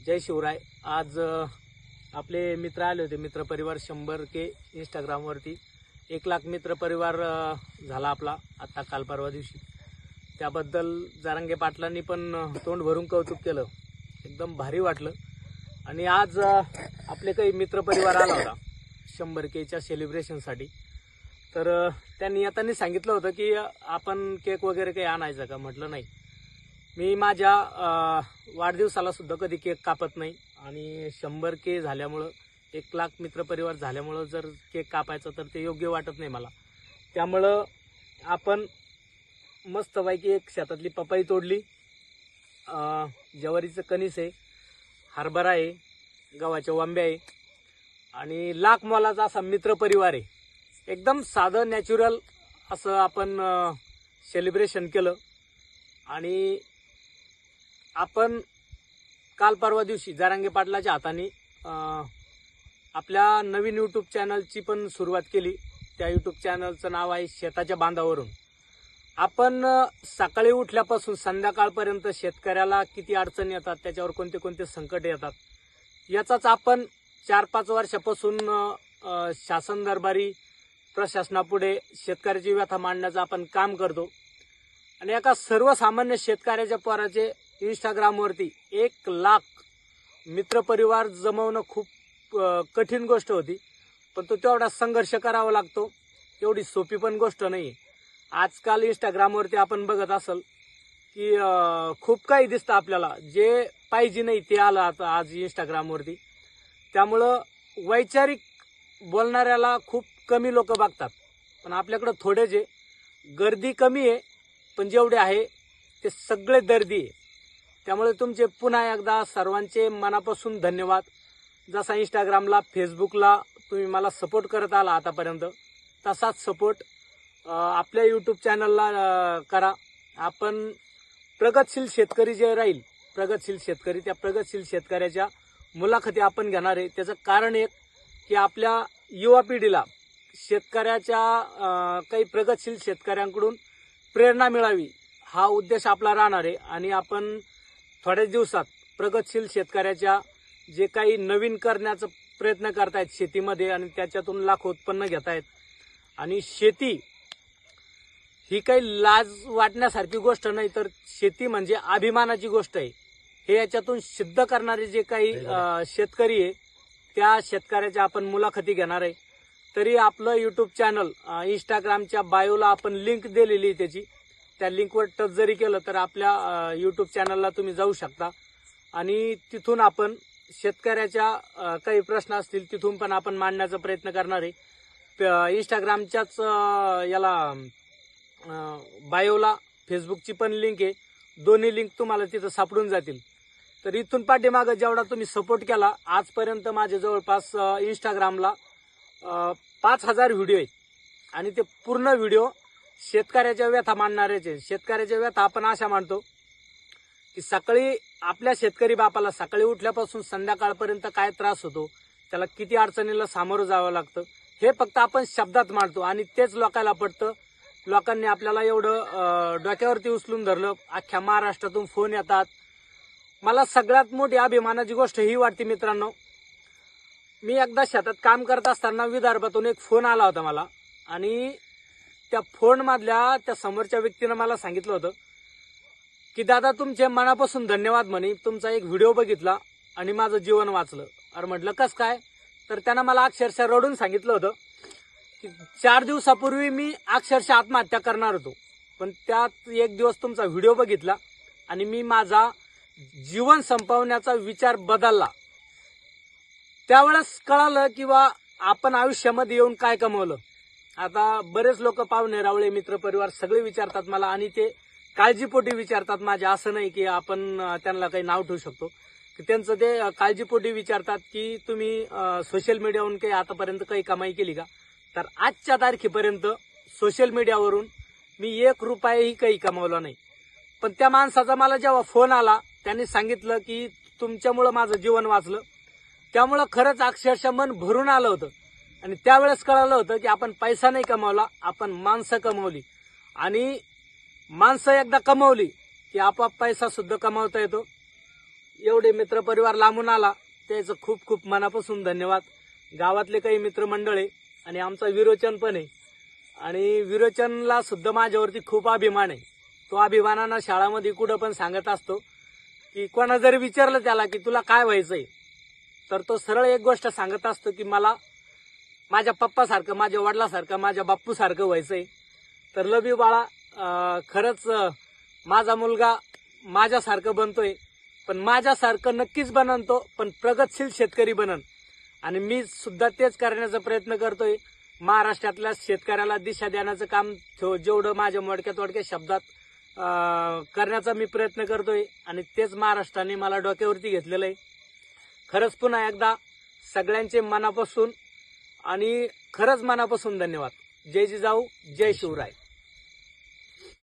जय शिवराय। आज आपले मित्र आले होते, मित्र परिवार 100K इंस्टाग्रामवरती 1 लाख मित्र परिवार झाला आपला आता काल परवा दिवशी। त्याबद्दल जारंगे पाटलांनी पण तोंड भरून कौतुक केलं, एकदम भारी वाटलं। आणि आज आपले काही मित्र परिवार आला होता 100Kच्या सेलिब्रेशनसाठी। तर त्यांनी आता सांगितलं होतं की आपण केक वगैरे काही आणायचं का। म्हटलं नाही, मी माझ्या वाढदिवसाला सुद्धा कधी केक कापत नाही आणि 100K झाल्यामुळं 1 लाख मित्र परिवार झाल्यामुळं जर केक कापायचं तर ते योग्य वाटत नाही मला। त्यामुळं आपण मस्तपैकी एक शेतातली पपई तोडली, ज्वारीचं कणीस आहे, हरभरा आहे, गव्हाच्या वांब्या आहे आणि लाख मोलाचा असा मित्र परिवार आहे। एकदम साधं नॅचरल असं आपण सेलिब्रेशन केलं। आणि आपण काल परवा दिवशी जारंगे पाटलाच्या हाताने आपल्या नवीन यूट्यूब चॅनलची पण सुरुवात केली। त्या यूट्यूब चॅनलचं नाव आहे शेताच्या बांधावरून। आपण सकाळी उठल्यापासून संध्याकाळपर्यंत शेतकऱ्याला किती अडचणी येतात, त्याच्यावर कोणते कोणते संकट येतात, याचाच आपण 4-5 वर्षापासून शासन दरबारी प्रशासनापुढे शेतकऱ्याची व्यथा मांडण्याचं आपण काम करतो। आणि एका सर्वसामान्य शेतकऱ्याच्या पोराचे इंस्टाग्रामवरती 1 लाख मित्रपरिवार जमवणं खूप कठीण गोष्ट होती, पण तो तेवढा संघर्ष करावा लागतो। एवढी सोपी पण गोष्ट नाही। आजकाल इंस्टाग्रामवरती आपण बघत असाल की खूप काही दिसतं आपल्याला, जे पाहिजे नाही ते आलं आता आज इंस्टाग्रामवरती। त्यामुळं वैचारिक बोलणाऱ्याला खूप कमी लोक बघतात, पण आपल्याकडे थोडे जे गर्दी कमी आहे, पण जेवढे आहे ते सगळे दर्दी आहे। त्यामुळे तुमचे पुन्हा एकदा सर्वांचे मनापासून धन्यवाद। जसा इंस्टाग्रामला फेसबुकला तुम्ही मला सपोर्ट करत आला आतापर्यंत, तसाच सपोर्ट आपल्या यूट्यूब चॅनलला करा। आपण प्रगतशील शेतकरी जे राहील, प्रगतशील शेतकरी, त्या प्रगतशील शेतकऱ्याच्या मुलाखती आपण घेणार आहे। त्याचं कारण एक की आपल्या युवा पिढीला शेतकऱ्याच्या काही प्रगतशील शेतकऱ्यांकडून प्रेरणा मिळावी, हा उद्देश आपला राहणार आहे। आणि आपण थोड्याच दिवसात प्रगतशील शेतकऱ्याच्या जे काही नवीन करण्याचा प्रयत्न करतायत शेतीमध्ये आणि त्याच्यातून लाख उत्पन्न घेतायत। आणि शेती ही काही लाज वाटण्यासारखी गोष्ट नाही, तर शेती म्हणजे अभिमानाची गोष्ट आहे। हे याच्यातून सिद्ध करणारे जे काही शेतकरी आहे, त्या शेतकऱ्याच्या आपण मुलाखती घेणार आहे। तरी आपलं यूट्यूब चॅनल इंस्टाग्रामच्या बायोला आपण लिंक दिलेली आहे त्याची, त्या लिंकवर टच जरी केलं तर आपल्या यूट्यूब चॅनलला तुम्ही जाऊ शकता। आणि तिथून आपण शेतकऱ्याच्या काही प्रश्न असतील तिथून पण आपण मांडण्याचा प्रयत्न करणार आहे। इंस्टाग्रामच्याच याला बायोला फेसबुकची पण लिंक आहे, दोन्ही लिंक तुम्हाला तिथं सापडून जातील। तर इथून पाठीमागं जेवढा तुम्ही सपोर्ट केला आजपर्यंत, माझे जवळपास इंस्टाग्रामला 5000 व्हिडिओ आहेत आणि ते पूर्ण व्हिडिओ शेतकऱ्याच्या व्यथा मांडणाऱ्याचे। शेतकऱ्याच्या व्यथा आपण अशा मांडतो की सकाळी आपल्या शेतकरी बापाला सकाळी उठल्यापासून संध्याकाळपर्यंत काय त्रास होतो, त्याला किती अडचणीला सामोरं जावं लागतं, हे फक्त आपण शब्दात मांडतो आणि तेच लोकांना पटतं। लोकांनी आपल्याला एवढं डोक्यावरती उचलून धरलं, अख्ख्या महाराष्ट्रातून फोन येतात। मला सगळ्यात मोठी अभिमानाची गोष्ट ही वाटते मित्रांनो, मी एकदा शेतात काम करत असताना विदर्भातून एक फोन आला होता मला, आणि त्या फोन मधल्या त्या समोरच्या व्यक्तीनं मला सांगितलं होतं की दादा तुमचे मनापासून धन्यवाद म्हणे, तुमचा एक व्हिडिओ बघितला आणि माझं जीवन वाचलं। अरे म्हटलं कस काय, तर त्यानं मला अक्षरशः रडून सांगितलं होतं की 4 दिवसापूर्वी मी अक्षरशः आत्महत्या करणार होतो, पण त्यात एक दिवस तुमचा व्हिडिओ बघितला आणि मी माझा जीवन संपवण्याचा विचार बदलला। त्यावेळेस कळालं किंवा आपण आयुष्यामध्ये येऊन काय कमवलं। आता बरेच लोक, पाहुणे रावळे मित्र परिवार सगळे विचारतात मला, आणि ते काळजीपोटी विचारतात माझ्या। असं नाही की आपण त्यांना काही नाव ठेवू शकतो, की त्यांचं ते काळजीपोटी विचारतात की तुम्ही सोशल मीडियावरून काही आतापर्यंत काही कमाई केली का। तर आजच्या तारखेपर्यंत सोशल मीडियावरून मी 1 रुपयाही काही कमावला नाही। पण त्या माणसाचा मला जेव्हा फोन आला, त्यांनी सांगितलं की तुमच्यामुळं माझं जीवन वाचलं, त्यामुळं खरंच अक्षरशः मन भरून आलं होतं। आणि त्यावेळेस कळालं होतं की आपण पैसा नाही कमावला, आपण माणसं कमवली। आणि माणसं एकदा कमवली की आपोआप पैसा सुद्धा कमावता येतो। एवढे मित्रपरिवार लांबून आला त्याचं खूप खूप मनापासून धन्यवाद. गावातले काही मित्रमंडळ आहे आणि आमचा विरोचन पण आहे आणि विरोचनला सुद्धा माझ्यावरती खूप अभिमान आहे. तो अभिमानानं शाळामध्ये कुठं पण सांगत असतो की कोणा जरी विचारलं त्याला की तुला काय व्हायचंय तर तो सरळ एक गोष्ट सांगत असतो की मला माझ्या पप्पासारखं, माझ्या वडिलासारखं, माझ्या बाप्पूसारखं व्हायचंय. तर लव यू बाळा, खरंच माझा मुलगा माझ्यासारखं बनतोय, पण माझ्यासारखं नक्कीच बनन तो, पण प्रगतशील शेतकरी बनन. आणि मी सुद्धा तेच करण्याचा प्रयत्न करतोय. महाराष्ट्रातल्या शेतकऱ्याला दिशा देण्याचं काम जेवढं माझ्या मोडक्या शब्दात करण्याचा मी प्रयत्न करतोय आणि तेच महाराष्ट्राने मला डोक्यावरती घेतलेलं आहे. खरंच पुन्हा एकदा सगळ्यांचे मनापासून आणि खरंच मनापासून धन्यवाद. जय जिजाऊ, जय शिवराय.